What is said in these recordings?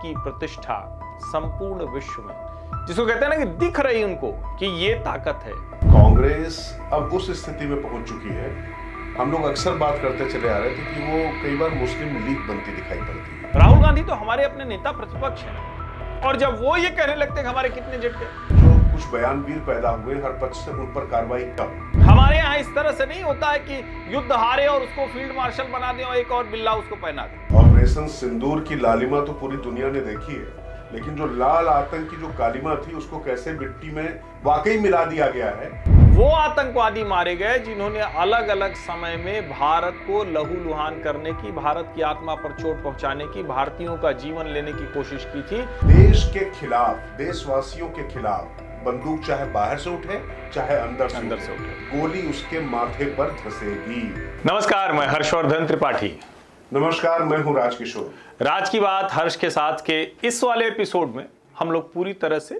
की प्रतिष्ठा संपूर्ण विश्व में, जिसको कहते हैं ना कि दिख रही उनको कि ये ताकत है। कांग्रेस अब उस स्थिति में पहुंच चुकी है, हम लोग अक्सर बात करते चले आ रहे थे कि वो कई बार मुस्लिम लीग बनती दिखाई पड़ती है। राहुल गांधी तो हमारे अपने नेता प्रतिपक्ष हैं, और जब वो ये कहने लगते हैं कि हमारे कितने झटके, जो कुछ बयानवीर पैदा हुए हर पक्ष से, उन पर कार्रवाई कब? हमारे यहाँ इस तरह से नहीं होता है कि युद्ध हारे और उसको फील्ड मार्शल बना दें और एक और बिल्ला उसको पहना दें। ऑपरेशन सिंदूर की लालिमा तो पूरी दुनिया ने देखी है, लेकिन जो लाल आतंक की जो कालिमा थी उसको कैसे मिट्टी में वाकई मिला दिया गया है। वो आतंकवादी मारे गए जिन्होंने अलग अलग समय में भारत को लहूलुहान करने की, भारत की आत्मा पर चोट पहुंचाने की, भारतीयों का जीवन लेने की कोशिश की थी। देश के खिलाफ, देशवासियों के खिलाफ बंदूक चाहे बाहर से उठे चाहे अंदर से उठे, गोली उसके माथे पर धसेगी। नमस्कार, मैं हर्षवर्धन त्रिपाठी। नमस्कार, मैं हूं राजकिशोर। राज की बात हर्ष के साथ के इस वाले एपिसोड में हम लोग पूरी तरह से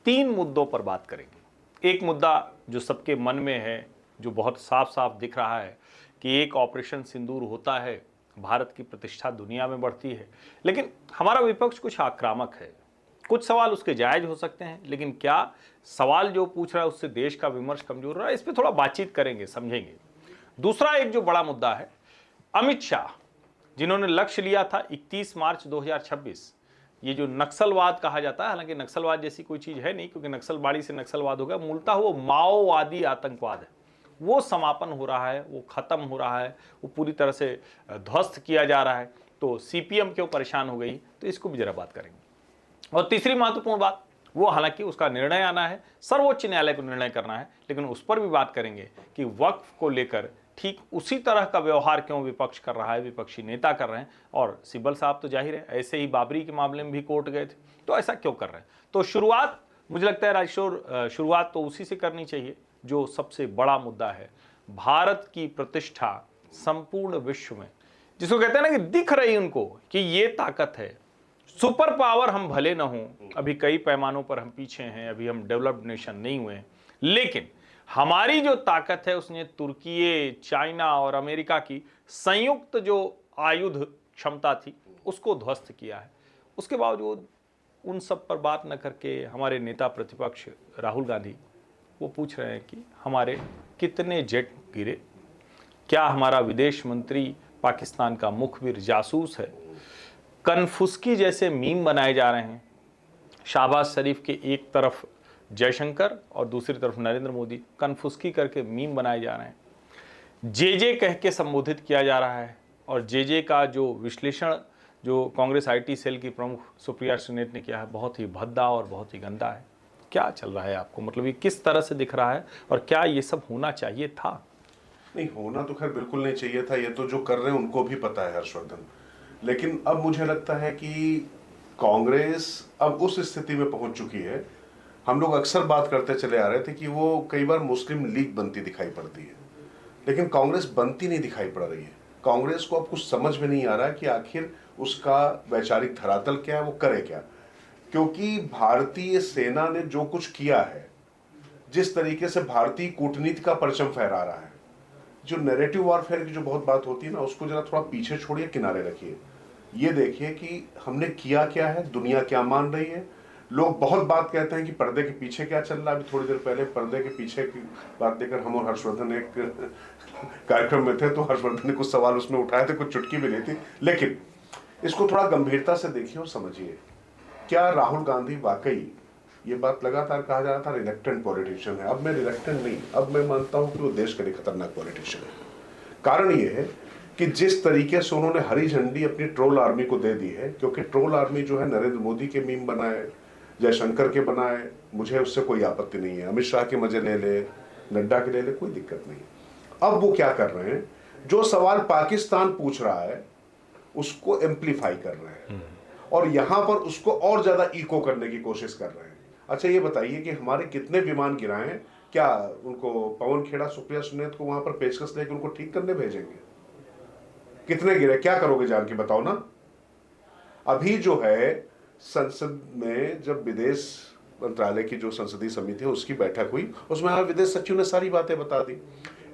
3 मुद्दों पर बात करेंगे। एक मुद्दा जो सबके मन में है, जो बहुत साफ साफ दिख रहा है कि एक ऑपरेशन सिंदूर होता है, भारत की प्रतिष्ठा दुनिया में बढ़ती है, लेकिन हमारा विपक्ष कुछ आक्रामक है। कुछ सवाल उसके जायज हो सकते हैं, लेकिन क्या सवाल जो पूछ रहा है उससे देश का विमर्श कमजोर हो रहा है? इस पर थोड़ा बातचीत करेंगे, समझेंगे। दूसरा एक जो बड़ा मुद्दा है, अमित शाह जिन्होंने लक्ष्य लिया था 31 मार्च 2026, ये जो नक्सलवाद कहा जाता है, हालांकि नक्सलवाद जैसी कोई चीज है नहीं, क्योंकि नक्सलबाड़ी से नक्सलवाद हो गया, मूलतः वो माओवादी आतंकवाद है। वो समापन हो रहा है, वो खत्म हो रहा है, वो पूरी तरह से ध्वस्त किया जा रहा है। तो सीपीएम क्यों परेशान हो गई, तो इसको भी जरा बात करेंगे। और तीसरी महत्वपूर्ण बात, वो हालांकि उसका निर्णय आना है, सर्वोच्च न्यायालय को निर्णय करना है, लेकिन उस पर भी बात करेंगे कि वक्फ को लेकर ठीक उसी तरह का व्यवहार क्यों विपक्ष कर रहा है, विपक्षी नेता कर रहे हैं। और सिब्बल साहब तो जाहिर है ऐसे ही बाबरी के मामले में भी कोर्ट गए थे, तो ऐसा क्यों कर रहे हैं? तो शुरुआत मुझे लगता है राजकिशोर, शुरुआत तो उसी से करनी चाहिए जो सबसे बड़ा मुद्दा है, भारत की प्रतिष्ठा संपूर्ण विश्व में, जिसको कहते हैं ना कि दिख रही उनको कि ये ताकत है। सुपर पावर हम भले न हों, अभी कई पैमानों पर हम पीछे हैं, अभी हम डेवलप्ड नेशन नहीं हुए, लेकिन हमारी जो ताकत है उसने तुर्की, चाइना और अमेरिका की संयुक्त जो आयुध क्षमता थी उसको ध्वस्त किया है। उसके बावजूद उन सब पर बात न करके हमारे नेता प्रतिपक्ष राहुल गांधी वो पूछ रहे हैं कि हमारे कितने जेट गिरे, क्या हमारा विदेश मंत्री पाकिस्तान का मुखबिर जासूस है। कनफुसकी जैसे मीम बनाए जा रहे हैं। शाहबाज शरीफ के एक तरफ जयशंकर और दूसरी तरफ नरेंद्र मोदी, कनफुसकी करके मीम बनाए जा रहे हैं। जे कह के संबोधित किया जा रहा है, और जे का जो विश्लेषण जो कांग्रेस आईटी सेल की प्रमुख सुप्रिया श्रीनेत ने किया है, बहुत ही भद्दा और बहुत ही गंदा है। क्या चल रहा है आपको, मतलब ये किस तरह से दिख रहा है, और क्या ये सब होना चाहिए था? नहीं, होना तो खैर बिल्कुल नहीं चाहिए था, ये तो जो कर रहे हैं उनको भी पता है हर्षवर्धन। लेकिन अब मुझे लगता है कि कांग्रेस अब उस स्थिति में पहुंच चुकी है, हम लोग अक्सर बात करते चले आ रहे थे कि वो कई बार मुस्लिम लीग बनती दिखाई पड़ती है, लेकिन कांग्रेस बनती नहीं दिखाई पड़ रही है। कांग्रेस को अब कुछ समझ में नहीं आ रहा है कि आखिर उसका वैचारिक धरातल क्या है, वो करे क्या। क्योंकि भारतीय सेना ने जो कुछ किया है, जिस तरीके से भारतीय कूटनीति का परचम फहरा रहा है, जो नैरेटिव वॉरफेयर की जो बहुत बात होती है ना, उसको जरा थोड़ा पीछे छोड़िए, किनारे रखिए। ये देखिए कि हमने किया क्या है, दुनिया क्या मान रही है। लोग बहुत बात कहते हैं कि पर्दे के पीछे क्या चल रहा है। अभी थोड़ी देर पहले पर्दे के पीछे की बात लेकर हम और हर्षवर्धन एक कार्यक्रम में थे, तो हर्षवर्धन ने कुछ सवाल उसमें उठाए थे, कुछ चुटकी भी ली थी। लेकिन इसको थोड़ा गंभीरता से देखिए और समझिए, क्या राहुल गांधी वाकई, ये बात लगातार कहा जा रहा था रिलेक्टेंट पॉलिटिशियन है, अब मैं रिलेक्टेंट नहीं, अब मैं मानता हूं कि वो देश के लिए खतरनाक पॉलिटिशियन है। कारण ये है कि जिस तरीके से उन्होंने हरी झंडी अपनी ट्रोल आर्मी को दे दी है, क्योंकि ट्रोल आर्मी जो है नरेंद्र मोदी के मीम बनाए, जयशंकर के बनाए, मुझे उससे कोई आपत्ति नहीं है, अमित शाह के मजे ले ले, नड्डा के ले ले, कोई दिक्कत नहीं। अब वो क्या कर रहे हैं, जो सवाल पाकिस्तान पूछ रहा है उसको एम्पलीफाई कर रहे हैं, और यहां पर उसको और ज्यादा इको करने की कोशिश कर रहे हैं। अच्छा ये बताइए कि हमारे कितने विमान गिराए हैं, क्या उनको पवन खेड़ा, सुप्रिया सुनेत को वहां पर पेशकश लेकर उनको ठीक करने भेजेंगे? कितने गिरे, क्या करोगे जान के बताओ ना। अभी जो है संसद में जब विदेश मंत्रालय की जो संसदीय समिति है उसकी बैठक हुई, उसमें विदेश सचिव ने सारी बातें बता दी।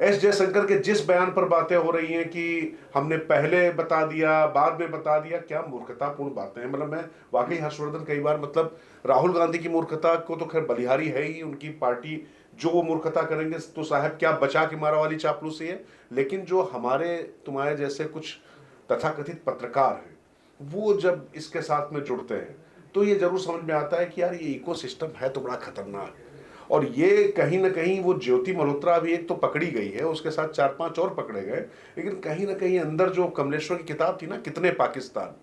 एस जयशंकर के जिस बयान पर बातें हो रही हैं कि हमने पहले बता दिया, बाद में बता दिया, क्या मूर्खतापूर्ण बातें हैं। मतलब मैं वाकई हर्षवर्धन कई बार, मतलब राहुल गांधी की मूर्खता को तो खैर बलिहारी है ही, उनकी पार्टी जो वो मूर्खता करेंगे तो साहब क्या बचा के मारा वाली चापलूसी है। लेकिन जो हमारे तुम्हारे जैसे कुछ तथाकथित पत्रकार हैं, वो जब इसके साथ में जुड़ते हैं तो ये जरूर समझ में आता है कि यार ये इकोसिस्टम है तो बड़ा खतरनाक है। और ये कहीं ना कहीं वो ज्योति मल्होत्रा अभी एक तो पकड़ी गई है, उसके साथ 4-5 और पकड़े गए, लेकिन कहीं ना कहीं अंदर जो कमलेश्वर की किताब थी ना, कितने पाकिस्तान,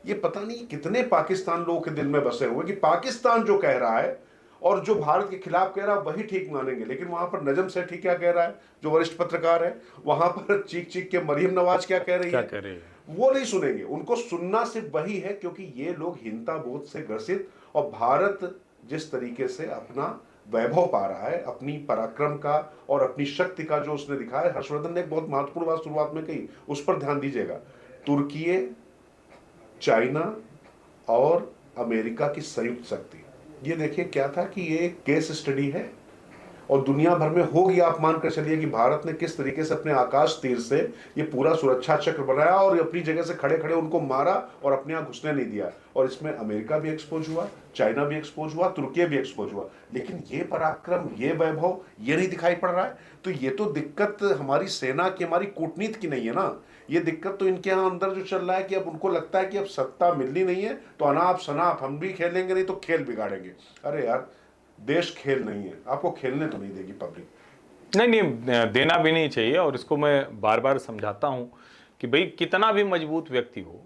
ये पता नहीं कितने पाकिस्तान लोगों के दिल में बसे हुए कि पाकिस्तान जो कह रहा है और जो भारत के खिलाफ कह रहा है वही ठीक मानेंगे। लेकिन वहां पर नजम सेठी क्या कह रहा है, जो वरिष्ठ पत्रकार है, वहां पर चीख चीख के मरियम नवाज क्या कह रही है, वो नहीं सुनेंगे। उनको सुनना सिर्फ वही है क्योंकि ये लोग हीनता बोध से ग्रसित, और भारत जिस तरीके से अपना वैभव पा रहा है, अपनी पराक्रम का और अपनी शक्ति का जो उसने दिखाया। हर्षवर्धन ने एक बहुत महत्वपूर्ण बात शुरुआत में कही, उस पर ध्यान दीजिएगा। तुर्की, चाइना और अमेरिका की संयुक्त शक्ति, ये देखिए क्या था कि ये एक केस स्टडी है और दुनिया भर में हो गया। आप मान कर चलिए कि भारत ने किस तरीके से अपने आकाश तीर से ये पूरा सुरक्षा चक्र बनाया और अपनी जगह से खड़े खड़े उनको मारा और अपने यहाँ घुसने नहीं दिया। और इसमें अमेरिका भी एक्सपोज हुआ, चाइना भी एक्सपोज हुआ, तुर्की भी एक्सपोज हुआ, लेकिन ये पराक्रम, ये वैभव, ये नहीं दिखाई पड़ रहा है। तो ये तो दिक्कत हमारी सेना की, हमारी कूटनीति की नहीं है ना, ये दिक्कत तो इनके यहाँ अंदर जो चल रहा है कि अब उनको लगता है कि अब सत्ता मिलनी नहीं है तो अनाप शनाप हम भी खेलेंगे, नहीं तो खेल बिगाड़ेंगे। अरे यार, देश खेल नहीं है, आपको खेलने तो नहीं देगी पब्लिक। नहीं, देना भी नहीं चाहिए। और इसको मैं बार बार समझाता हूं कि भाई कितना भी मजबूत व्यक्ति हो,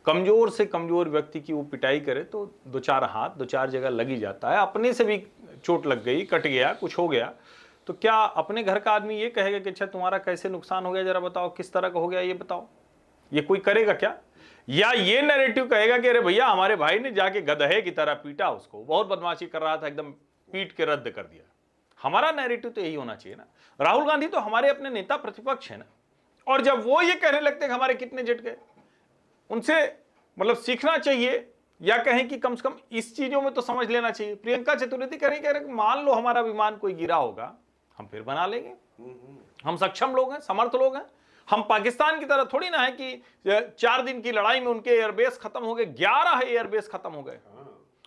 कमजोर से कमजोर व्यक्ति की वो पिटाई करे तो 2-4 हाथ 2-4 जगह लग ही जाता है। अपने से भी चोट लग गई, कट गया, कुछ हो गया, तो क्या अपने घर का आदमी ये कहेगा कि अच्छा तुम्हारा कैसे नुकसान हो गया, जरा बताओ किस तरह का हो गया, ये बताओ? ये कोई करेगा क्या? या ये नैरेटिव कहेगा कि अरे भैया हमारे भाई ने जाके गधे की तरह पीटा उसको, बहुत बदमाशी कर रहा था, एकदम पीट के रद्द कर दिया। हमारा नैरेटिव तो यही होना चाहिए ना। राहुल गांधी तो हमारे अपने नेता प्रतिपक्ष है ना, और जब वो ये कहने लगते हैं कि हमारे कितने जट गए, उनसे मतलब सीखना चाहिए, या कहें कि कम से कम इस चीजों में तो समझ लेना चाहिए। प्रियंका चतुर्थी कह रहे मान लो हमारा विमान कोई गिरा होगा, हम फिर बना लेंगे, हम सक्षम लोग हैं, समर्थ लोग हैं। हम पाकिस्तान की तरह थोड़ी ना है कि 4 दिन की लड़ाई में उनके एयरबेस खत्म हो गए, 11 एयरबेस खत्म हो गए।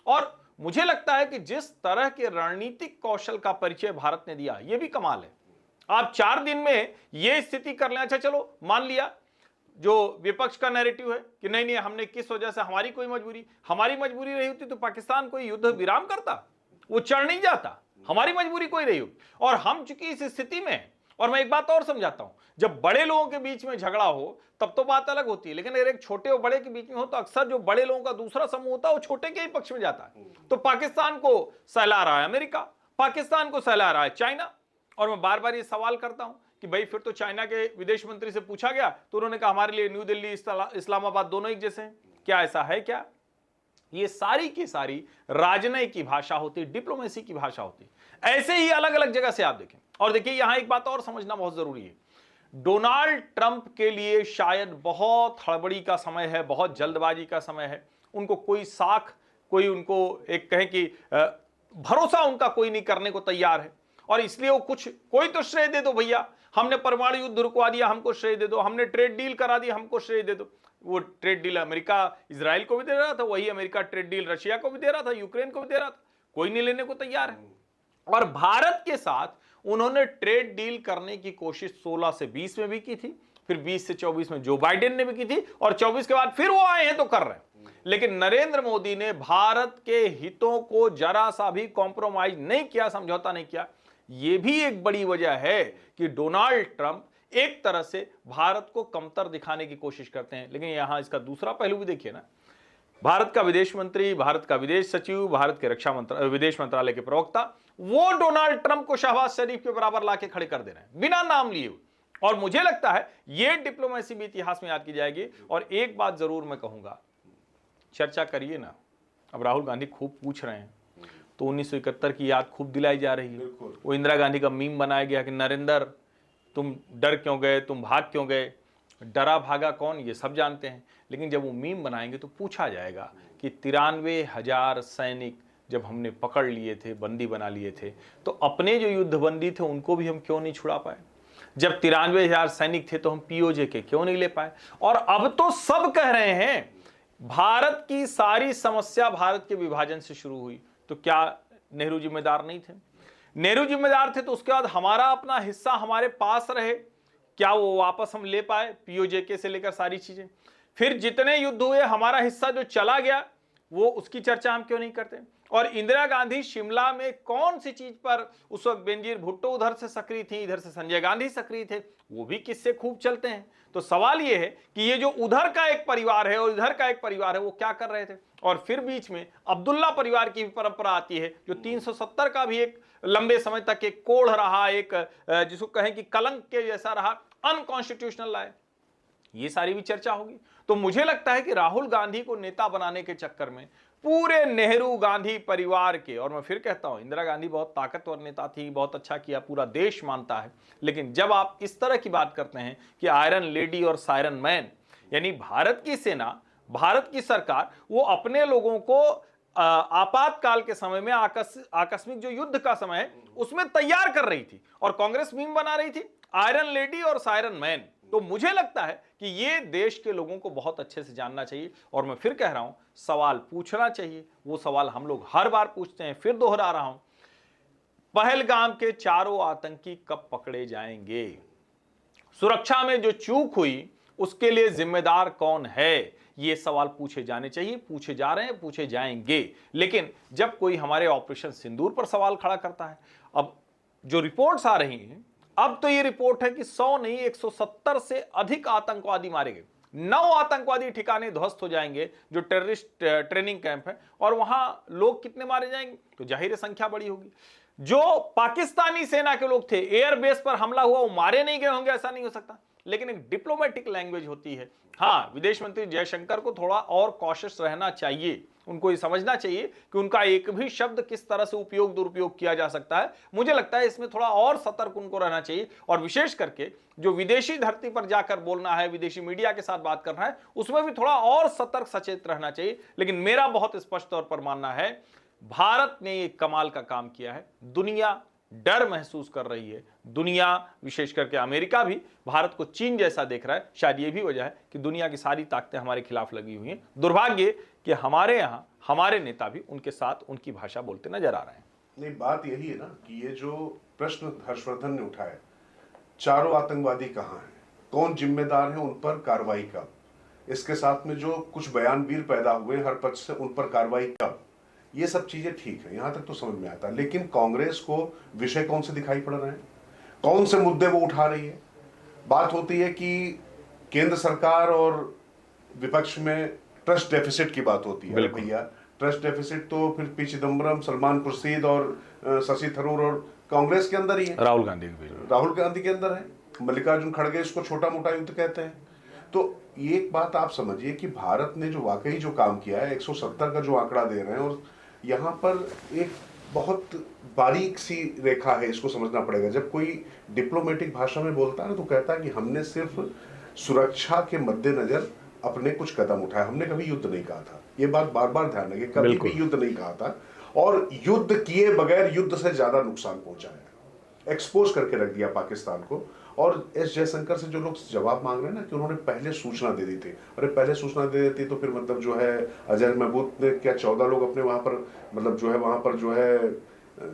और मुझे लगता है कि जिस तरह के रणनीतिक कौशल का परिचय भारत ने दिया, यह भी कमाल है। आप 4 दिन में यह स्थिति कर लें। अच्छा चलो मान लिया जो विपक्ष का नैरेटिव है कि नहीं नहीं हमने किस वजह से, हमारी कोई मजबूरी, हमारी मजबूरी रही होती तो पाकिस्तान कोई युद्ध विराम करता, वो चढ़ नहीं जाता, हमारी मजबूरी कोई रही होगी। और हम चूंकि इस स्थिति में, और मैं एक बात और समझाता हूं, जब बड़े लोगों के बीच में झगड़ा हो तब तो बात अलग होती है, लेकिन अगर एक छोटे और बड़े के बीच में हो तो अक्सर जो बड़े लोगों का दूसरा समूह होता है वो छोटे के ही पक्ष में जाता है। तो पाकिस्तान को सहला रहा है अमेरिका, पाकिस्तान को सहला रहा है चाइना। और मैं बार बार ये सवाल करता हूं कि भाई फिर तो चाइना के विदेश मंत्री से पूछा गया तो उन्होंने कहा हमारे लिए न्यू दिल्ली इस्लामाबाद दोनों एक जैसे हैं। क्या ऐसा है क्या? ये सारी की सारी राजनयिक की भाषा होती, डिप्लोमेसी की भाषा होती। ऐसे ही अलग अलग जगह से आप देखें। और देखिए यहां एक बात और समझना बहुत जरूरी है, डोनाल्ड ट्रंप के लिए शायद बहुत हड़बड़ी का समय है, बहुत जल्दबाजी का समय है। उनको कोई साख, कोई उनको एक कहे कि भरोसा उनका कोई नहीं करने को तैयार है। और इसलिए वो कोई तो श्रेय दे दो भैया, हमने परमाणु युद्ध रुकवा दिया, हमको श्रेय दे दो, हमने ट्रेड डील करा दी, हमको श्रेय दे दो। वो ट्रेड डील अमेरिका इजराइल को भी दे रहा था, वही अमेरिका ट्रेड डील रशिया को भी दे रहा था, यूक्रेन को भी दे रहा था, कोई नहीं लेने को तैयार है। और भारत के साथ उन्होंने ट्रेड डील करने की कोशिश 16 से 20 में भी की थी, फिर 20 से 24 में जो बाइडेन ने भी की थी, और 24 के बाद फिर वो आए हैं तो कर रहे हैं। लेकिन नरेंद्र मोदी ने भारत के हितों को जरा सा भी कॉम्प्रोमाइज नहीं किया, समझौता नहीं किया। यह भी एक बड़ी वजह है कि डोनाल्ड ट्रंप एक तरह से भारत को कमतर दिखाने की कोशिश करते हैं। लेकिन यहां इसका दूसरा पहलू भी देखिए ना, भारत का विदेश मंत्री, भारत का विदेश सचिव, भारत के विदेश मंत्रालय के प्रवक्ता, वो डोनाल्ड ट्रंप को शहबाज शरीफ के बराबर लाके खड़े कर दे रहे हैं बिना नाम लिए। और मुझे लगता है यह डिप्लोमेसी भी इतिहास में याद की जाएगी। और एक बात जरूर मैं कहूंगा, चर्चा करिए ना, अब राहुल गांधी खूब पूछ रहे हैं तो 1971 की याद खूब दिलाई जा रही है। वो इंदिरा गांधी का मीम बनाया गया कि नरेंद्र तुम डर क्यों गए, तुम भाग क्यों गए, डरा भागा कौन, ये सब जानते हैं। लेकिन जब वो मीम बनाएंगे तो पूछा जाएगा कि 93,000 सैनिक जब हमने पकड़ लिए थे, बंदी बना लिए थे, तो अपने जो युद्धबंदी थे उनको भी हम क्यों नहीं छुड़ा पाए। जब 93,000 सैनिक थे तो हम पीओजे के क्यों नहीं ले पाए? और अब तो सब कह रहे हैं भारत की सारी समस्या भारत के विभाजन से शुरू हुई, तो क्या नेहरू जिम्मेदार नहीं थे? नेहरू जिम्मेदार थे तो उसके बाद हमारा अपना हिस्सा हमारे पास रहे, क्या वो वापस हम ले पाए? पीओजेके से लेकर सारी चीजें, फिर जितने युद्ध हुए हमारा हिस्सा जो चला गया वो उसकी चर्चा हम क्यों नहीं करते? और इंदिरा गांधी शिमला में कौन सी चीज पर उस वक्त बेनजीर भुट्टो उधर से सक्रिय थी, इधर से संजय गांधी सक्रिय थे, वो भी किससे खूब चलते हैं। तो सवाल ये है कि ये जो उधर का एक परिवार है और इधर का एक परिवार है वो क्या कर रहे थे? और फिर बीच में अब्दुल्ला परिवार की परंपरा आती है जो 370 का भी एक लंबे समय तक एक कोढ़ रहा, एक जिसको कहें कि कलंक के जैसा रहा, अनकॉन्स्टिट्यूशनल है। ये सारी भी चर्चा होगी। तो मुझे लगता है कि राहुल गांधी को नेता बनाने के चक्कर में पूरे नेहरू गांधी परिवार के, और मैं फिर कहता हूं इंदिरा गांधी बहुत ताकतवर नेता थी, बहुत अच्छा किया, पूरा देश मानता है, लेकिन जब आप इस तरह की बात करते हैं कि आयरन लेडी और सायरन मैन, यानी भारत की सेना, भारत की सरकार वो अपने लोगों को आपातकाल के समय में आकस्मिक जो युद्ध का समय है उसमें तैयार कर रही थी और कांग्रेस मीम बना रही थी आयरन लेडी और सायरन मैन। तो मुझे लगता है कि ये देश के लोगों को बहुत अच्छे से जानना चाहिए। और मैं फिर कह रहा हूं सवाल पूछना चाहिए, वो सवाल हम लोग हर बार पूछते हैं, फिर दोहरा रहा हूं, पहलगाम के चारों आतंकी कब पकड़े जाएंगे? सुरक्षा में जो चूक हुई उसके लिए जिम्मेदार कौन है? ये सवाल पूछे जाने चाहिए, पूछे जा रहे हैं, पूछे जाएंगे। लेकिन जब कोई हमारे ऑपरेशन सिंदूर पर सवाल खड़ा करता है, अब जो रिपोर्ट्स आ रही हैं, अब तो ये रिपोर्ट है कि 100 नहीं 170 से अधिक आतंकवादी मारे गए, 9 आतंकवादी ठिकाने ध्वस्त हो जाएंगे जो टेररिस्ट ट्रेनिंग कैंप है, और वहां लोग कितने मारे जाएंगे? तो जाहिर है संख्या बड़ी होगी। जो पाकिस्तानी सेना के लोग थे, एयरबेस पर हमला हुआ, वो मारे नहीं गए होंगे ऐसा नहीं हो सकता, लेकिन एक डिप्लोमेटिक लैंग्वेज होती है। हाँ, विदेश मंत्री जयशंकर को थोड़ा और कॉशियस रहना चाहिए, उनको ये समझना चाहिए कि उनका एक भी शब्द किस तरह से उपयोग दुरुपयोग किया जा सकता है। मुझे लगता है इसमें थोड़ा और सतर्क उनको रहना चाहिए, और विशेष करके जो विदेशी धरती पर जाकर बोलना है, विदेशी मीडिया के साथ बात करना है, उसमें भी थोड़ा और सतर्क सचेत रहना चाहिए। लेकिन मेरा बहुत स्पष्ट तौर पर मानना है भारत ने एक कमाल का काम किया है, दुनिया डर महसूस कर रही है, दुनिया विशेष करके अमेरिका भी भारत को चीन जैसा देख रहा है। शायद ये भी वजह है कि दुनिया की सारी ताकतें हमारे खिलाफ लगी हुई हैं। दुर्भाग्य कि हमारे यहाँ हमारे नेता भी उनके साथ उनकी भाषा बोलते नजर आ रहे हैं। नहीं, बात यही है ना कि ये जो प्रश्न हर्षवर्धन ने उठाया, चारों आतंकवादी कहाँ हैं, कौन जिम्मेदार है, उन पर कार्रवाई कब, इसके साथ में जो कुछ बयानवीर पैदा हुए हर पक्ष से, उन पर कार्रवाई कब, ये सब चीजें ठीक है, यहां तक तो समझ में आता है। लेकिन कांग्रेस को विषय कौन से दिखाई पड़ रहे हैं, कौन से मुद्दे वो उठा रही है? बात होती है कि केंद्र सरकार और विपक्ष में ट्रस्ट डेफिसिट की बात होती है। भैया, ट्रस्ट डेफिसिट तो फिर पी चिदम्बरम, सलमान खुर्शीद और शशि थरूर और कांग्रेस के अंदर ही है, राहुल गांधी के अंदर है, मल्लिकार्जुन खड़गे इसको छोटा मोटा युद्ध कहते हैं। तो एक बात आप समझिए कि भारत ने जो वाकई जो काम किया है, 170 का जो आंकड़ा दे रहे हैं, और यहाँ पर एक बहुत बारीक सी रेखा है, इसको समझना पड़ेगा। जब कोई डिप्लोमेटिक भाषा में बोलता है ना, तो कहता है कि हमने सिर्फ सुरक्षा के मद्देनजर अपने कुछ कदम उठाए, हमने कभी युद्ध नहीं कहा था। ये बात बार बार ध्यान रखिए, कभी भी युद्ध नहीं कहा था, और युद्ध किए बगैर युद्ध से ज्यादा नुकसान पहुंचाया, एक्सपोज करके रख दिया पाकिस्तान को। और एस जयशंकर से जो लोग जवाब मांग रहे हैं ना कि उन्होंने पहले सूचना दे दी थी, अरे पहले सूचना दे देती तो फिर मतलब जो है अजहर महमूद ने क्या 14 लोग अपने वहां पर मतलब जो है वहां पर जो है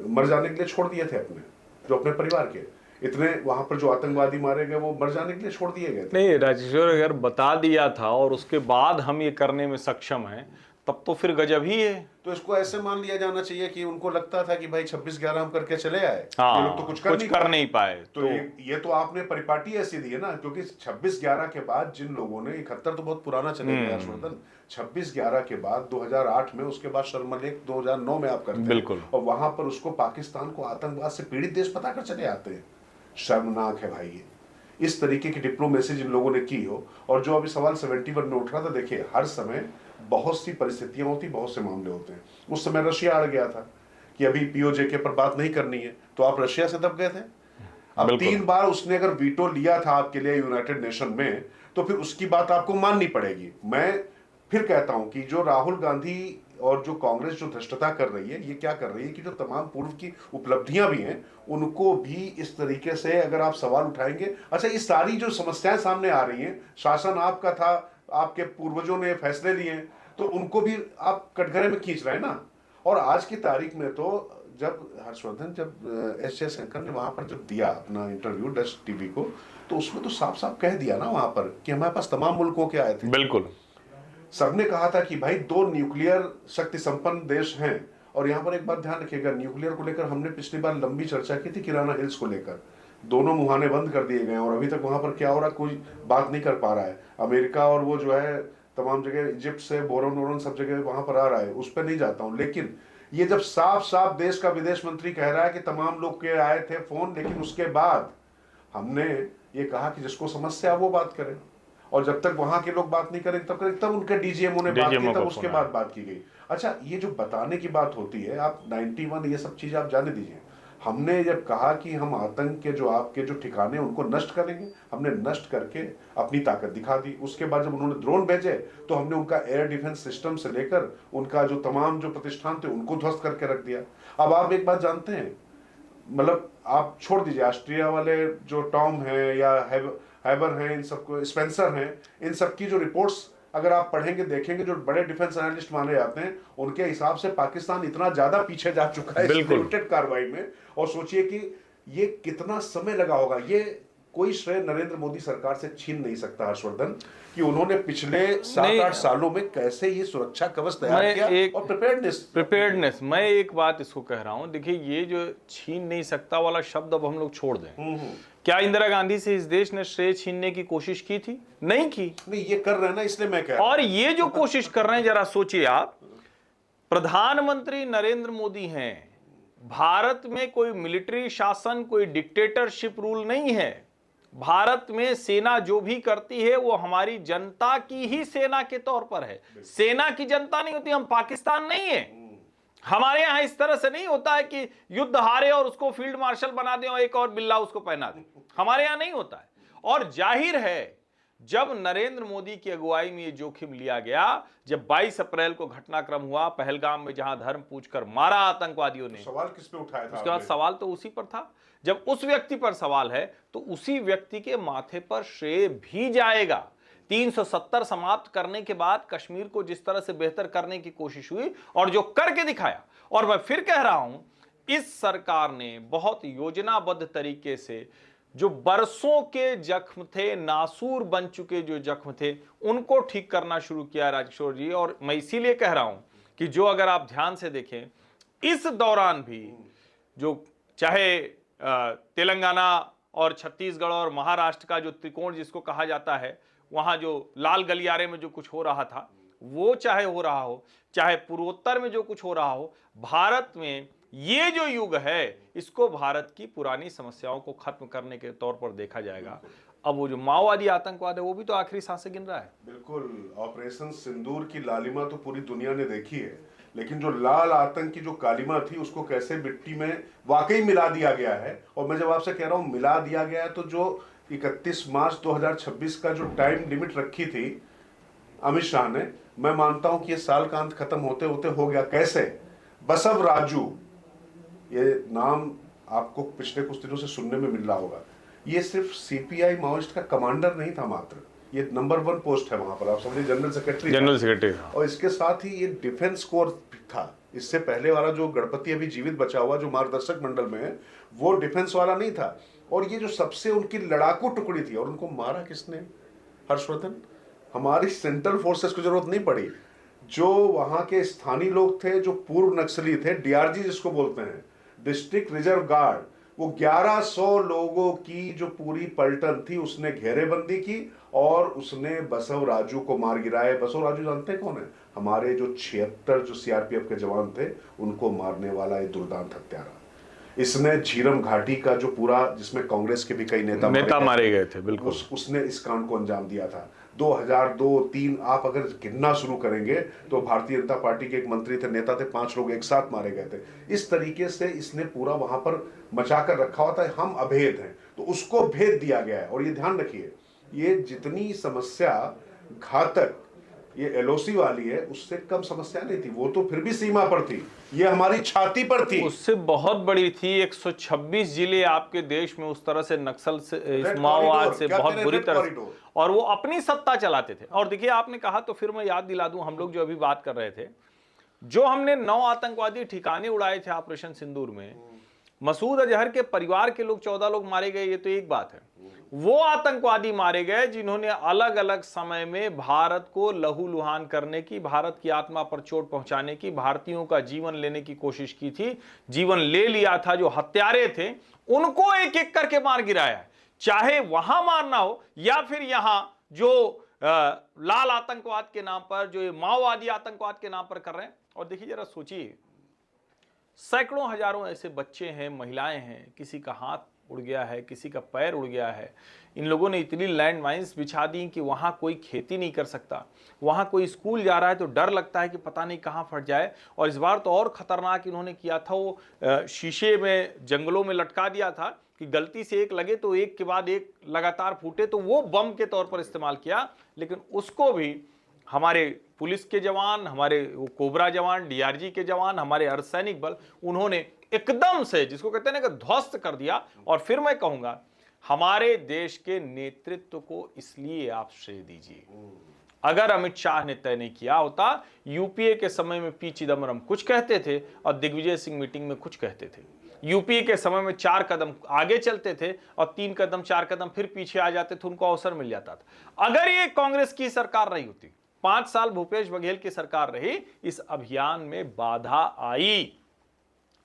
मर जाने के लिए छोड़ दिए थे, अपने जो अपने परिवार के इतने वहां पर जो आतंकवादी मारे गए वो मर जाने के लिए छोड़ दिए गए थे। नहीं राजेश्वर, अगर बता दिया था और उसके बाद हम ये करने में सक्षम हैं तब तो फिर गजब ही है। तो इसको ऐसे मान लिया जाना चाहिए कि उनको लगता था कि भाई 26/11 हम करके चले आए, हाँ, ये लोग तो कुछ कर नहीं पाए। तो ये तो आपने परिपाटी ऐसी दी है ना, क्योंकि 26/11 के बाद जिन लोगों ने 71 तो बहुत पुराना चले गया हर्षवर्धन, 26/11 के बाद 2008 में, उसके बाद शर्मलेख 2009 में आप करते हैं, बिल्कुल, और वहां पर उसको पाकिस्तान को आतंकवाद से पीड़ित देश बताकर चले आते हैं। शर्मनाक है भाई ये, इस तरीके की डिप्लोमेसी जिन लोगों ने की हो। और जो अभी सवाल 71 में उठ रहा था, देखिए हर समय बहुत सी परिस्थितियां होती, बहुत से मामले होते हैं। उस समय रशिया अड़ गया था कि अभी पीओजेके पर बात नहीं करनी है, तो आप रशिया से दब गए थे। अब 3 बार उसने अगर वीटो लिया था आपके लिए यूनाइटेड नेशन में, तो फिर उसकी बात आपको माननी पड़ेगी। मैं फिर कहता हूं कि जो राहुल गांधी और जो कांग्रेस जो धृष्टता कर रही है, ये क्या कर रही है कि जो तमाम पूर्व की उपलब्धियां भी हैं उनको भी इस तरीके से अगर आप सवाल उठाएंगे। अच्छा, ये सारी जो समस्याएं सामने आ रही हैं, शासन आपका था, आपके पूर्वजों ने फैसले लिए हैं, तो उनको भी आप कटघरे में खींच रहे हैं ना। और आज की तारीख में तो जब हर्षवर्धन, जब एस जयशंकर ने वहां पर जब दिया अपना इंटरव्यू डच टीवी को, तो उसमें तो साफ साफ कह दिया ना वहां पर कि हमारे पास तमाम मुल्कों के आए थे। बिल्कुल। सबने कहा था कि भाई 2 न्यूक्लियर शक्ति संपन्न देश हैं। और यहां पर एक बात ध्यान रखिएगा, न्यूक्लियर को लेकर हमने पिछली बार लंबी चर्चा की थी किराना हिल्स को लेकर। दोनों मुहाने बंद कर दिए गए और अभी तक वहां पर क्या हो रहा है कोई बात नहीं कर पा रहा है। अमेरिका और वो जो है तमाम जगह, इजिप्ट से बोरन वोरन सब जगह वहां पर आ रहा है, उस पर नहीं जाता हूं। लेकिन ये जब साफ साफ देश का विदेश मंत्री कह रहा है कि तमाम लोग के आए थे फोन, लेकिन उसके बाद हमने ये कहा कि जिसको समस्या वो बात करें, और जब तक वहां के लोग बात नहीं करेंगे तब उनके डीजीएमओ ने बात की, तब उसके बाद बात की गई। अच्छा, ये जो बताने की बात होती है, आप 91 ये सब चीजें आप जाने दीजिए। हमने जब कहा कि हम आतंक के जो आपके जो ठिकाने उनको नष्ट करेंगे, हमने नष्ट करके अपनी ताकत दिखा दी। उसके बाद जब उन्होंने ड्रोन भेजे तो हमने उनका एयर डिफेंस सिस्टम से लेकर उनका जो तमाम जो प्रतिष्ठान थे उनको ध्वस्त करके रख दिया। अब आप एक बात जानते हैं, मतलब आप छोड़ दीजिए ऑस्ट्रिया वाले जो टॉम है या हैबर हैं, इन सबको स्पेंसर हैं, इन सब की जो रिपोर्ट्स अगर आप पढ़ेंगे देखेंगे, जो बड़े डिफेंस एनालिस्ट माने जाते हैं उनके हिसाब से पाकिस्तान इतना ज्यादा पीछे जा चुका है इस लिमिटेड कार्रवाई में। और सोचिए कि ये कितना समय लगा होगा। ये कोई श्रेय नरेंद्र मोदी सरकार से छीन नहीं सकता हर्षवर्धन, कि उन्होंने पिछले 7-8 सालों में कैसे ये सुरक्षा कवच तैयार किया और प्रिपेयर्डनेस। मैं एक बात इसको कह रहा हूं, देखिए ये जो छीन नहीं सकता वाला शब्द अब हम लोग छोड़ दें। क्या इंदिरा गांधी से इस देश ने श्रेय छीनने की कोशिश की थी? नहीं की। नहीं, ये कर रहे हैं ना, इसलिए मैं कह रहा हूं। और ये जो कोशिश कर रहे हैं, जरा सोचिए आप, प्रधानमंत्री नरेंद्र मोदी हैं, भारत में कोई मिलिट्री शासन, कोई डिक्टेटरशिप रूल नहीं है। भारत में सेना जो भी करती है वो हमारी जनता की ही सेना के तौर पर है। सेना की जनता नहीं होती, हम पाकिस्तान नहीं है। हमारे यहां इस तरह से नहीं होता है कि युद्ध हारे और उसको फील्ड मार्शल बना दें और एक और बिल्ला उसको पहना दें। हमारे यहां नहीं होता है। और जाहिर है जब नरेंद्र मोदी की अगुवाई में ये जोखिम लिया गया, जब 22 अप्रैल को घटनाक्रम हुआ पहलगाम में, जहां धर्म पूछकर मारा आतंकवादियों ने, तो सवाल किस पे उठाया था? उसके बाद सवाल तो उसी पर था। जब उस व्यक्ति पर सवाल है तो उसी व्यक्ति के माथे पर श्रेय भी जाएगा। 370 समाप्त करने के बाद कश्मीर को जिस तरह से बेहतर करने की कोशिश हुई और जो करके दिखाया, और मैं फिर कह रहा हूं, इस सरकार ने बहुत योजनाबद्ध तरीके से जो बरसों के जख्म थे, नासूर बन चुके जो जख्म थे, उनको ठीक करना शुरू किया राजकिशोर जी। और मैं इसीलिए कह रहा हूं कि जो अगर आप ध्यान से देखें, इस दौरान भी जो चाहे तेलंगाना और छत्तीसगढ़ और महाराष्ट्र का जो त्रिकोण जिसको कहा जाता है, वहां जो लाल गलियारे में जो कुछ हो रहा था वो चाहे हो रहा हो, चाहे पूर्वोत्तर में जो कुछ हो रहा हो, भारत में ये जो युग है इसको भारत की पुरानी समस्याओं को खत्म करने के तौर पर देखा जाएगा। अब वो जो माओवादी आतंकवाद है वो भी तो आखिरी सांसें गिन रहा है। बिल्कुल, ऑपरेशन सिंदूर की लालिमा तो पूरी दुनिया ने देखी है, लेकिन जो लाल आतंक की जो कालिमा थी उसको कैसे मिट्टी में वाकई मिला दिया गया है। और मैं जब आपसे कह रहा हूं मिला दिया गया है, तो जो 31 मार्च 2026 का जो टाइम लिमिट रखी थी अमित शाह ने, मैं मानता हूं कि ये साल का अंत खत्म होते होते हो गया। कैसे? बसव राजू, ये नाम आपको पिछले कुछ दिनों से सुनने में मिल रहा होगा। ये सिर्फ सीपीआई माओइस्ट का कमांडर नहीं था मात्र, ये नंबर 1 पोस्ट है वहां पर, आप समझिए जनरल सेक्रेटरी। और इसके साथ ही ये डिफेंस कोर था। इससे पहले वाला जो गणपति अभी जीवित बचा हुआ जो मार्गदर्शक मंडल में है, वो डिफेंस वाला नहीं था। और ये जो सबसे उनकी लड़ाकू टुकड़ी थी, और उनको मारा किसने? हर्षवर्धन। हमारी सेंट्रल फोर्सेस की जरूरत नहीं पड़ी। जो वहां के स्थानीय लोग थे, जो पूर्व नक्सली थे, डीआरजी जिसको बोलते हैं, डिस्ट्रिक्ट रिजर्व गार्ड, वो 1100 लोगों की जो पूरी पलटन थी उसने घेरेबंदी की और उसने बसव राजू को मार गिराया। बसव राजू जानते हैं कौन है? हमारे जो 76 जो सीआरपीएफ के जवान थे उनको मारने वाला ये दुर्दांत हत्यारा। इसने झीरम घाटी का जो पूरा, जिसमें कांग्रेस के भी कई नेता मारे गए थे, बिल्कुल, उसने इस कांड को अंजाम दिया था। 2002-3 आप अगर गिनना शुरू करेंगे तो भारतीय जनता पार्टी के एक मंत्री थे, नेता थे, 5 लोग एक साथ मारे गए थे। इस तरीके से इसने पूरा वहां पर मचाकर रखा हुआ था, हम अभेद हैं, तो उसको भेद दिया गया है। और ये ध्यान रखिए, ये जितनी समस्या घातक ये एलओसी वाली है, उससे कम समस्या नहीं थी, वो तो फिर भी सीमा पर थी, ये हमारी छाती पर थी। उससे बहुत बड़ी थी। 126 जिले आपके देश में उस तरह से नक्सल से, इस माओवाद से बहुत बुरी तरह से, और वो अपनी सत्ता चलाते थे। और देखिए, आपने कहा तो फिर मैं याद दिला दूं, हम लोग जो अभी बात कर रहे थे, जो हमने 9 आतंकवादी ठिकाने उड़ाए थे ऑपरेशन सिंदूर में, मसूद अजहर के परिवार के लोग 14 लोग मारे गए, ये तो एक बात है। वो आतंकवादी मारे गए जिन्होंने अलग अलग समय में भारत को लहूलुहान करने की, भारत की आत्मा पर चोट पहुंचाने की, भारतीयों का जीवन लेने की कोशिश की थी, जीवन ले लिया था। जो हत्यारे थे उनको एक एक करके मार गिराया है, चाहे वहां मारना हो या फिर यहां जो लाल आतंकवाद के नाम पर, जो माओवादी आतंकवाद के नाम पर कर रहे हैं। और देखिए, जरा सोचिए, सैकड़ों हजारों ऐसे बच्चे हैं, महिलाएं हैं, किसी का हाथ उड़ गया है, किसी का पैर उड़ गया है। इन लोगों ने इतनी लैंड माइंस बिछा दी कि वहां कोई खेती नहीं कर सकता, वहां कोई स्कूल जा रहा है तो डर लगता है कि पता नहीं कहां फट जाए। और इस बार तो और खतरनाक इन्होंने किया था, वो शीशे में जंगलों में लटका दिया था कि गलती से एक लगे तो एक के बाद एक लगातार फूटे, तो वो बम के तौर पर इस्तेमाल किया। लेकिन उसको भी हमारे पुलिस के जवान, हमारे कोबरा जवान, डीआरजी के जवान, हमारे अर्धसैनिक बल, उन्होंने एकदम से, जिसको कहते हैं ना, कि ध्वस्त कर दिया। और फिर मैं कहूंगा, हमारे देश के नेतृत्व को इसलिए आप श्रेय दीजिए। अगर अमित शाह ने तय नहीं किया होता, यूपीए के समय में पी चिदम्बरम कुछ कहते थे और दिग्विजय सिंह मीटिंग में कुछ कहते थे। यूपीए के समय में 4 कदम आगे चलते थे और 3 कदम 4 कदम फिर पीछे आ जाते थे, उनको अवसर मिल जाता था। अगर ये कांग्रेस की सरकार रही होती, 5 साल भूपेश बघेल की सरकार रही, इस अभियान में बाधा आई।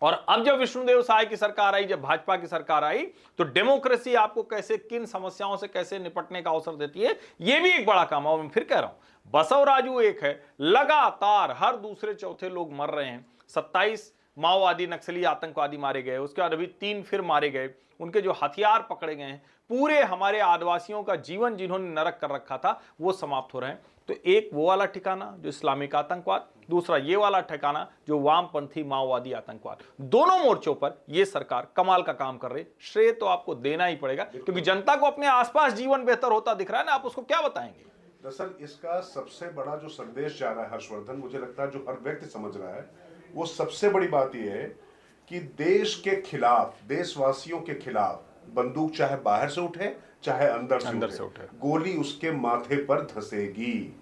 और अब जब विष्णुदेव साय की सरकार आई, जब भाजपा की सरकार आई, तो डेमोक्रेसी आपको कैसे, किन समस्याओं से कैसे निपटने का अवसर देती है, यह भी एक बड़ा काम है। और मैं फिर कह रहा हूं, बसवराजू एक है, लगातार हर दूसरे चौथे लोग मर रहे हैं। 27 माओवादी नक्सली आतंकवादी मारे गए, उसके बाद अभी 3 फिर मारे गए, उनके जो हथियार पकड़े गए हैं, पूरे हमारे आदिवासियों का जीवन जिन्होंने नरक कर रखा था वो समाप्त हो रहे हैं। तो एक वो वाला ठिकाना जो इस्लामिक आतंकवाद, दूसरा ये वाला ठिकाना जो वामपंथी माओवादी आतंकवाद, दोनों मोर्चों पर ये सरकार कमाल का काम कर रही। श्रेय तो आपको देना ही पड़ेगा, क्योंकि जनता को अपने आसपास जीवन बेहतर होता दिख रहा है ना, आप उसको क्या बताएंगे। दरअसल इसका सबसे बड़ा जो संदेश जा रहा है हर्षवर्धन, मुझे लगता है जो हर व्यक्ति समझ रहा है, वो सबसे बड़ी बात यह है कि देश के खिलाफ, देशवासियों के खिलाफ बंदूक चाहे बाहर से उठे चाहे अंदर से उठे, गोली उसके माथे पर धसेगी,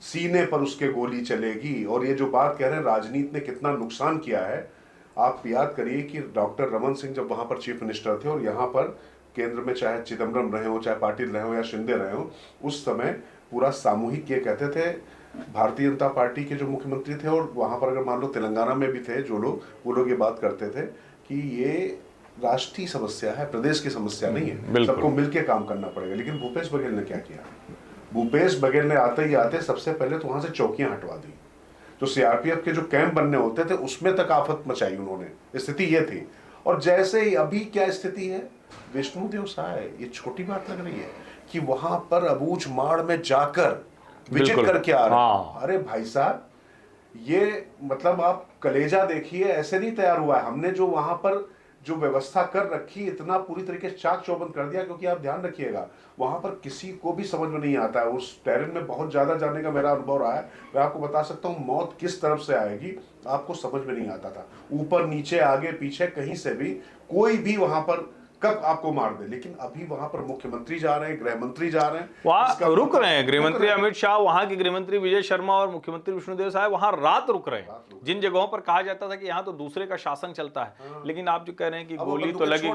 सीने पर उसके गोली चलेगी। और ये जो बात कह रहे हैं राजनीति ने कितना नुकसान किया है, आप याद करिए कि डॉक्टर रमन सिंह जब वहां पर चीफ मिनिस्टर थे और यहाँ पर केंद्र में चाहे चिदम्बरम रहे हो, चाहे पाटिल रहे हो या शिंदे रहे हो, उस समय पूरा सामूहिक ये कहते थे, भारतीय जनता पार्टी के जो मुख्यमंत्री थे, और वहां पर अगर मान लो तेलंगाना में भी थे जो लोग, वो लोग ये बात करते थे कि ये राष्ट्रीय समस्या है, प्रदेश की समस्या नहीं है, सबको मिलकर काम करना पड़ेगा। लेकिन भूपेश बघेल ने क्या किया? भूपेश बघेल ने आते ही आते सबसे पहले तो वहां से चौकियां हटवा दी। जो सीआरपीएफ के जो कैंप बनने होते थे उसमें तक आफत मचाई उन्होंने। स्थिति ये थी। और जैसे ही अभी क्या स्थिति है, विष्णुदेव साय, ये छोटी बात लग रही है कि वहां पर अबूझ माड़ में जाकर विजिट करके आ रहे हैं। अरे भाई साहब, ये मतलब आप कलेजा देखिए, ऐसे नहीं तैयार हुआ है। हमने जो वहां पर जो व्यवस्था कर रखी, इतना पूरी तरीके से चाक चौबंद कर दिया, क्योंकि आप ध्यान रखिएगा वहां पर किसी को भी समझ में नहीं आता है। उस टेरेन में बहुत ज्यादा जाने का मेरा अनुभव रहा है, मैं आपको बता सकता हूं मौत किस तरफ से आएगी आपको समझ में नहीं आता था। ऊपर नीचे आगे पीछे कहीं से भी कोई भी वहां पर कब आपको मार दे। लेकिन अभी वहां पर मुख्यमंत्री जा रहे हैं, गृह मंत्री जा रहे हैं, वहां रुक रहे हैं। गृह मंत्री अमित शाह, वहां के गृह मंत्री विजय शर्मा और मुख्यमंत्री विष्णुदेव साय वहां रात रुक रहे हैं। जिन जगहों पर कहा जाता था कि यहाँ तो दूसरे का शासन चलता है, लेकिन आप जो कह रहे हैं कि गोली तो लगेगी,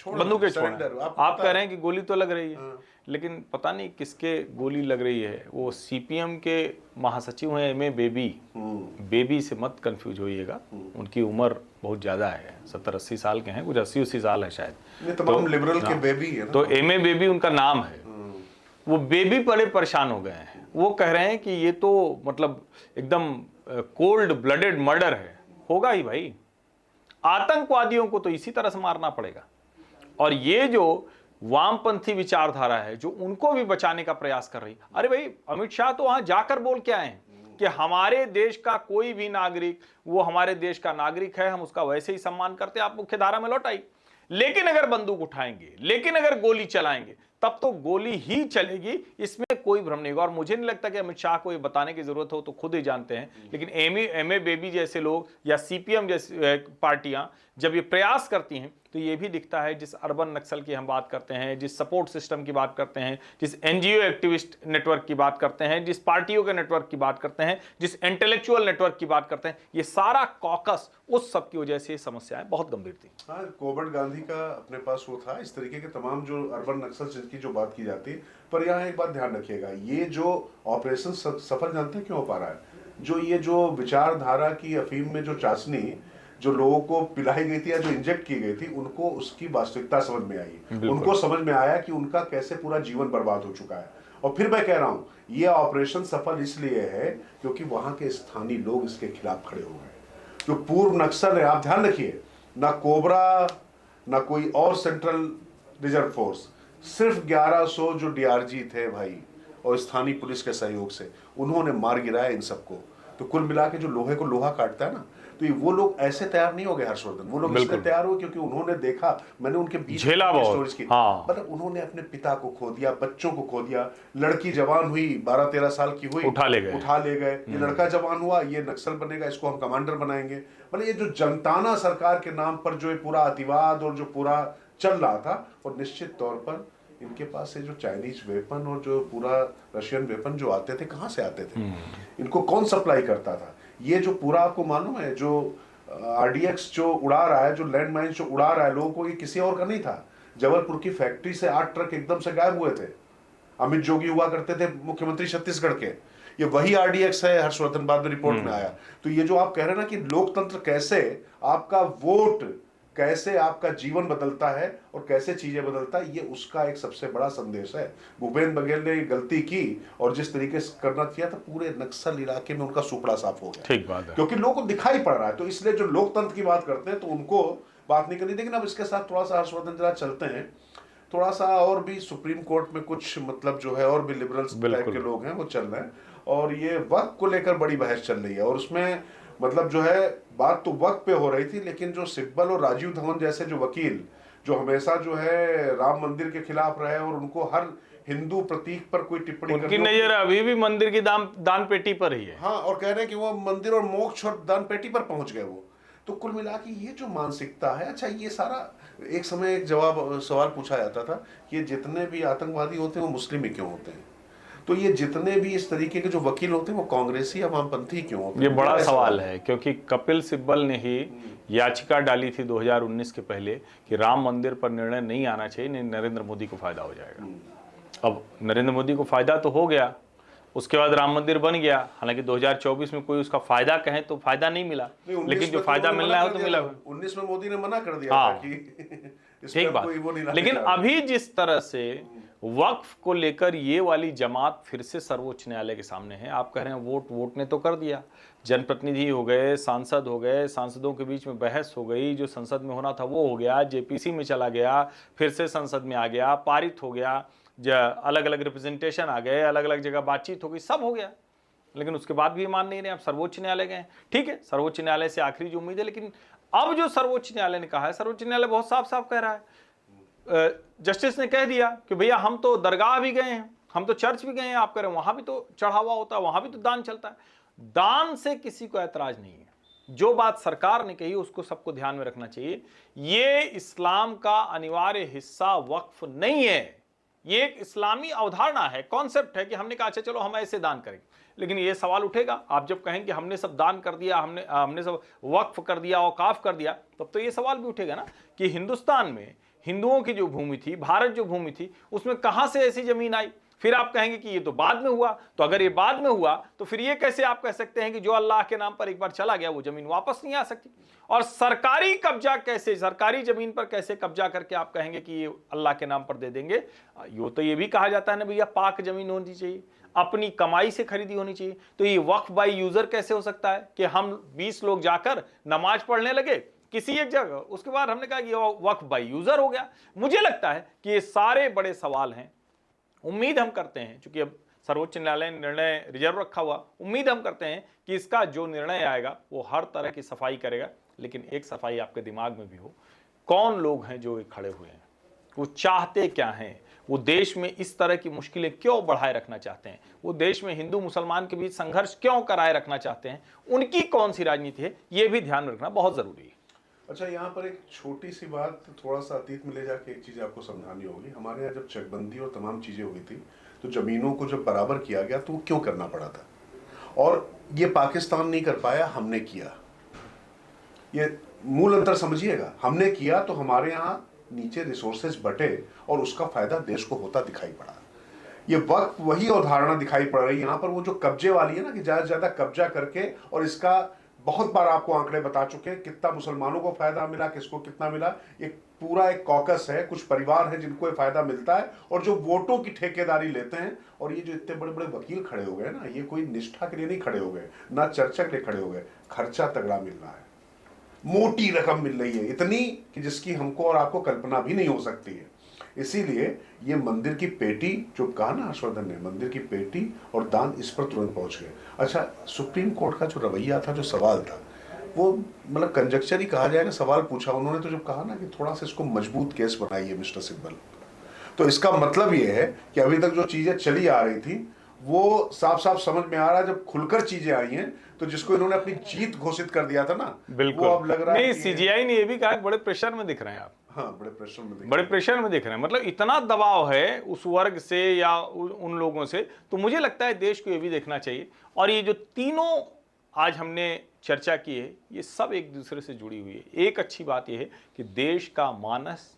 बंदूकें छोड़, आप कह रहे हैं कि गोली तो लग रही है, लेकिन पता नहीं किसके गोली लग रही है। वो सीपीएम के महासचिव हैं एमए बेबी, बेबी से मत कंफ्यूज होइएगा, उनकी उम्र बहुत ज्यादा है, 70-80 साल के हैं, कुछ 80-80 साल है शायद। तमाम लिबरल के बेबी है ना, तो एमए बेबी उनका नाम है। वो बेबी बड़े परेशान हो गए हैं। वो कह रहे हैं कि ये तो मतलब एकदम कोल्ड ब्लडेड मर्डर है। होगा ही भाई, आतंकवादियों को तो इसी तरह से मारना पड़ेगा। और ये जो वामपंथी विचारधारा है जो उनको भी बचाने का प्रयास कर रही। अरे भाई, अमित शाह तो वहां जाकर बोल के आए हैं कि हमारे देश का कोई भी नागरिक, वो हमारे देश का नागरिक है, हम उसका वैसे ही सम्मान करते हैं, आप मुख्य धारा में लौटाई। लेकिन अगर बंदूक उठाएंगे, लेकिन अगर गोली चलाएंगे, तब तो गोली ही चलेगी, इसमें कोई भ्रम नहीं होगा। और मुझे नहीं लगता कि अमित शाह को ये बताने की जरूरत हो, तो खुद ही जानते हैं। लेकिन एम ए बेबी जैसे लोग या सीपीएम जैसी पार्टियां जब ये प्रयास करती हैं, तो ये भी दिखता है, जिस अर्बन नक्सल की हम बात करते हैं, जिस सपोर्ट सिस्टम की बात करते हैं, जिस एनजीओ एक्टिविस्ट नेटवर्क की बात करते हैं, जिस पार्टियों के नेटवर्क की बात करते हैं, जिस इंटेलेक्चुअल नेटवर्क की बात करते हैं, ये सारा कॉकस उस सब की वजह से समस्याएं बहुत गंभीर थी। हाँ, कोबट गांधी का अपने पास वो था, इस तरीके के तमाम जो अर्बन नक्सल जिनकी जो बात की जाती है। पर यहाँ एक बात ध्यान रखिएगा, ये जो ऑपरेशन सफल जानते हैं क्यों हो पा रहा है? जो विचारधारा की अफीम में जो चाशनी जो लोगों को पिलाई गई थी या जो इंजेक्ट की गई थी, उनको उसकी वास्तविकता समझ में आई। उनको समझ में आया कि उनका कैसे पूरा जीवन बर्बाद हो चुका है। और फिर मैं कह रहा हूं, ये ऑपरेशन सफल इसलिए है क्योंकि वहां के स्थानीय लोग इसके खिलाफ खड़े हो गए। जो पूर्व नक्सल है, आप ध्यान रखिए, ना कोबरा ना कोई और सेंट्रल रिजर्व फोर्स, सिर्फ 1100 जो डीआरजी थे भाई और स्थानीय पुलिस के सहयोग से उन्होंने मार गिराया इन सबको। तो कुल मिला के जो लोहे को लोहा काटता है ना, तो ये वो लोग ऐसे तैयार नहीं हो गए हर्षवर्धन, वो लोग इसलिए तैयार हुए क्योंकि उन्होंने देखा, मैंने उनके बीच स्टोरीज की, हाँ। मतलब उन्होंने अपने पिता को खो दिया, बच्चों को खो दिया, लड़की जवान हुई 12-13 साल की हुई, उठा ले गए। ये लड़का जवान हुआ, ये नक्सल बनेगा, इसको हम कमांडर बनाएंगे। मतलब ये जो जनताना सरकार के नाम पर जो पूरा अतिवाद और जो पूरा चल रहा था, और निश्चित तौर पर इनके पास से जो चाइनीज वेपन और जो पूरा रशियन वेपन जो आते थे, कहां से आते थे, इनको कौन सप्लाई करता था? ये जो पूरा आपको मालूम है, जो आरडीएक्स जो उड़ा रहा है, जो लैंड माइन्स जो उड़ा रहा है लोगों को, ये किसी और का नहीं था। जबलपुर की फैक्ट्री से 8 ट्रक एकदम से गायब हुए थे। अमित जोगी हुआ करते थे मुख्यमंत्री छत्तीसगढ़ के, ये वही आरडीएक्स है हर्षवर्धन, बाद में रिपोर्ट में आया। तो ये जो आप कह रहे हैं ना कि लोकतंत्र कैसे आपका वोट, कैसे आपका जीवन बदलता है और कैसे चीजें बदलता है, ये उसका एक सबसे बड़ा संदेश है। भूपेंद्र बघेल ने गलती की और जिस तरीके से करना चाहिए था, पूरे नक्सल इलाके में उनका सुपड़ा साफ हो गया। ठीक बात है, क्योंकि लोगों को दिखाई पड़ रहा है। तो इसलिए जो लोकतंत्र की बात करते हैं तो उनको बात नहीं करनी। लेकिन अब इसके साथ थोड़ा सा हर्षवर्धन जरा चलते हैं, थोड़ा सा और भी सुप्रीम कोर्ट में कुछ मतलब जो है और भी लिबरल्स टाइप के लोग हैं वो चल रहे हैं, और ये वक्त को लेकर बड़ी बहस चल रही है। और उसमें मतलब जो है बात तो वक्त पे हो रही थी, लेकिन जो सिब्बल और राजीव धवन जैसे जो वकील जो हमेशा जो है राम मंदिर के खिलाफ रहे और उनको हर हिंदू प्रतीक पर कोई टिप्पणी, उनकी नजर अभी भी मंदिर की दान पेटी पर ही है। हाँ, और कह रहे हैं कि वो मंदिर और मोक्ष और दान पेटी पर पहुंच गए वो। तो कुल मिला के ये जो मानसिकता है, अच्छा ये सारा एक समय एक सवाल पूछा जाता था कि ये जितने भी आतंकवादी होते हैं वो मुस्लिम ही क्यों होते हैं? तो ये जितने भी इस तरीके के जो वकील होते हैं वो कांग्रेसी या वामपंथी क्यों होते हैं? ये बड़ा सवाल है, क्योंकि कपिल सिब्बल ने ही याचिका डाली थी 2019 के पहले कि राम मंदिर पर निर्णय नहीं आना चाहिए, नहीं नरेंद्र मोदी को फायदा हो जाएगा। अब नरेंद्र मोदी को फायदा तो हो गया, उसके बाद राम मंदिर बन गया। हालांकि 2024 में कोई उसका फायदा कहें तो फायदा नहीं मिला, लेकिन जो फायदा मिलना है वो तो मिला। 19 में मोदी ने मना कर दिया था कि ठीक बात। लेकिन अभी जिस तरह से वक्फ को लेकर ये वाली जमात फिर से सर्वोच्च न्यायालय के सामने है, आप कह रहे हैं वोट ने तो कर दिया, जनप्रतिनिधि हो गए, सांसद हो गए, सांसदों के बीच में बहस हो गई, जो संसद में होना था वो हो गया, जेपीसी में चला गया, फिर से संसद में आ गया, पारित हो गया, अलग अलग रिप्रेजेंटेशन आ गए, अलग अलग जगह बातचीत हो गई, सब हो गया। लेकिन उसके बाद भी मान नहीं रहे, आप सर्वोच्च न्यायालय गए। ठीक है, सर्वोच्च न्यायालय से आखिरी जो उम्मीद है, लेकिन अब जो सर्वोच्च न्यायालय ने कहा है, सर्वोच्च न्यायालय बहुत साफ साफ कह रहा है, जस्टिस ने कह दिया कि भैया हम तो दरगाह भी गए हैं, हम तो चर्च भी गए हैं, आप कह रहे हैं वहां भी तो चढ़ावा होता है, वहां भी तो दान चलता है। दान से किसी को ऐतराज नहीं है, जो बात सरकार ने कही उसको सबको ध्यान में रखना चाहिए। ये इस्लाम का अनिवार्य हिस्सा वक्फ नहीं है, ये एक इस्लामी अवधारणा है, कॉन्सेप्ट है कि हमने कहा अच्छा चलो हम ऐसे दान करेंगे। लेकिन ये सवाल उठेगा, आप जब कहें कि हमने सब दान कर दिया, हमने सब वक्फ कर दिया, औकाफ कर दिया, तब तो ये सवाल भी उठेगा ना कि हिंदुस्तान में हिंदुओं की जो भूमि थी, भारत जो भूमि थी, उसमें कहां से ऐसी जमीन आई? फिर आप कहेंगे कि ये तो बाद में हुआ। तो अगर ये बाद में हुआ तो फिर ये कैसे आप कह सकते हैं कि जो अल्लाह के नाम पर एक बार चला गया वो जमीन वापस नहीं आ सकती? और सरकारी कब्जा कैसे, सरकारी जमीन पर कैसे कब्जा करके आप कहेंगे कि ये अल्लाह के नाम पर दे देंगे? तो ये भी कहा जाता है ना भैया, पाक जमीन होनी चाहिए, अपनी कमाई से खरीदी होनी चाहिए। तो ये वक्फ बाय यूजर कैसे हो सकता है कि हम 20 लोग जाकर नमाज पढ़ने लगे किसी एक जगह, उसके बाद हमने कहा ये वक्फ बाय यूजर हो गया? मुझे लगता है कि ये सारे बड़े सवाल हैं। उम्मीद हम करते हैं, चूंकि अब सर्वोच्च न्यायालय ने निर्णय रिजर्व रखा हुआ, उम्मीद हम करते हैं कि इसका जो निर्णय आएगा वो हर तरह की सफाई करेगा। लेकिन एक सफाई आपके दिमाग में भी हो, कौन लोग हैं जो खड़े हुए हैं? वो चाहते क्या हैं, वो देश में इस तरह की मुश्किलें क्यों बढ़ाए रखना चाहते हैं, वो देश में हिंदू मुसलमान के बीच संघर्ष क्यों कराए रखना चाहते हैं, उनकी कौन सी राजनीति है, ये भी ध्यान रखना बहुत जरूरी है। अच्छा, यहाँ पर एक छोटी सी बात, थोड़ा सा अतीत में ले जाके एक चीज आपको समझानी होगी। हमारे यहाँ जब चकबंदी और तमाम चीजें हुई थी तो जमीनों को जब बराबर किया गया तो वो क्यों करना पड़ा था, और ये पाकिस्तान नहीं कर पाया, हमने किया। ये मूल अंतर समझिएगा, हमने किया तो हमारे यहाँ नीचे रिसोर्सेज बटे और उसका फायदा देश को होता दिखाई पड़ा। ये वक्त वही अवधारणा दिखाई पड़ रही है यहाँ पर, वो जो कब्जे वाली है ना, कि ज्यादा से ज्यादा कब्जा करके, और इसका बहुत बार आपको आंकड़े बता चुके हैं कितना मुसलमानों को फायदा मिला, किसको कितना मिला। एक पूरा एक कॉकस है, कुछ परिवार है जिनको ये फायदा मिलता है, और जो वोटों की ठेकेदारी लेते हैं। और ये जो इतने बड़े बड़े वकील खड़े हो गए ना, ये कोई निष्ठा के लिए नहीं खड़े हो गए, ना चर्चा के लिए खड़े हो गए, खर्चा तगड़ा मिल रहा है, मोटी रकम मिल रही है, इतनी कि जिसकी हमको और आपको कल्पना भी नहीं हो सकती है। इसीलिए ये मंदिर की पेटी, जो कहा ना हर्षवर्धन ने, मंदिर की पेटी और दान, इस पर तुरंत पहुंच गए। अच्छा, सुप्रीम कोर्ट का जो रवैया था, जो सवाल था, वो मतलब कंजक्चर ही कहा जाएगा। सवाल पूछा उन्होंने तो जब कहा ना कि थोड़ा सा इसको मजबूत केस बनाइए मिस्टर सिब्बल, तो इसका मतलब ये है कि अभी तक जो चीजें चली आ रही थी वो साफ साफ समझ में आ रहा है। जब खुलकर चीजें आई हैं तो जिसको इन्होंने अपनी जीत घोषित कर दिया था ना, बिल्कुल, वो अब लग रहा है नहीं, कि सीजीआई ने ये भी कहा बड़े प्रेशर में दिख रहे हैं आप। हाँ, बड़े प्रेशर में बड़े प्रेशर में दिख रहे हैं, मतलब इतना दबाव है उस वर्ग से या उन लोगों से। तो मुझे लगता है देश को ये भी देखना चाहिए। और ये जो तीनों आज हमने चर्चा की है, ये सब एक दूसरे से जुड़ी हुई है। एक अच्छी बात यह है कि देश का मानस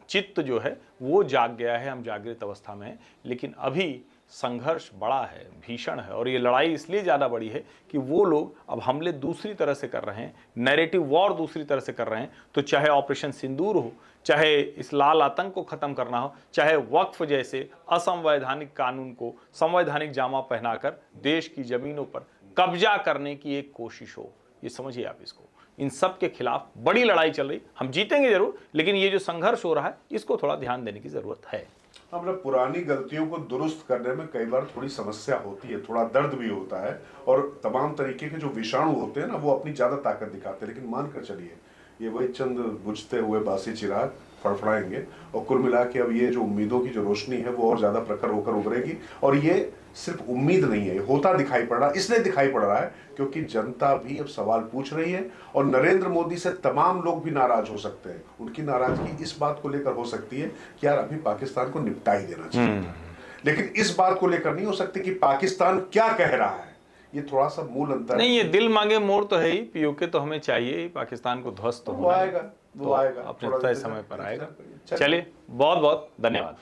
चित्त जो है वो जाग गया है, हम जागृत अवस्था में हैं। लेकिन अभी संघर्ष बड़ा है, भीषण है, और ये लड़ाई इसलिए ज़्यादा बड़ी है कि वो लोग अब हमले दूसरी तरह से कर रहे हैं, नैरेटिव वॉर दूसरी तरह से कर रहे हैं। तो चाहे ऑपरेशन सिंदूर हो, चाहे इस लाल आतंक को ख़त्म करना हो, चाहे वक्फ जैसे असंवैधानिक कानून को संवैधानिक जामा पहनाकर देश की ज़मीनों पर कब्जा करने की एक कोशिश हो, ये समझिए आप इसको। इन सब के खिलाफ बड़ी लड़ाई चल रही, हम जीतेंगे जरूर, लेकिन ये जो संघर्ष हो रहा है इसको थोड़ा ध्यान देने की ज़रूरत है। मतलब पुरानी गलतियों को दुरुस्त करने में कई बार थोड़ी समस्या होती है, थोड़ा दर्द भी होता है, और तमाम तरीके के जो विषाणु होते हैं ना, वो अपनी ज्यादा ताकत दिखाते हैं। लेकिन मान कर चलिए, ये वही चंद बुझते हुए बासी चिराग फड़फड़ाएंगे, और कुल मिला के अब ये जो उम्मीदों की जो रोशनी है वो और ज्यादा प्रखर होकर उभरेगी। और ये सिर्फ उम्मीद नहीं है, होता दिखाई पड़ रहा है। इसलिए दिखाई पड़ रहा है क्योंकि जनता भी अब सवाल पूछ रही है, और नरेंद्र मोदी से तमाम लोग भी नाराज हो सकते हैं। उनकी नाराजगी इस बात को लेकर हो सकती है कि यार अभी पाकिस्तान को निपटा ही देना चाहिए, लेकिन इस बात को लेकर नहीं हो सकती कि पाकिस्तान क्या कह रहा है। ये थोड़ा सा मूल अंतर नहीं, ये दिल मांगे मोर तो है ही, पीओके तो हमें चाहिए, पाकिस्तान को ध्वस्त वो आएगा, वो आएगा, अपने थोड़ा तय देर समय पर आएगा। चलिए। चलिए, बहुत बहुत धन्यवाद।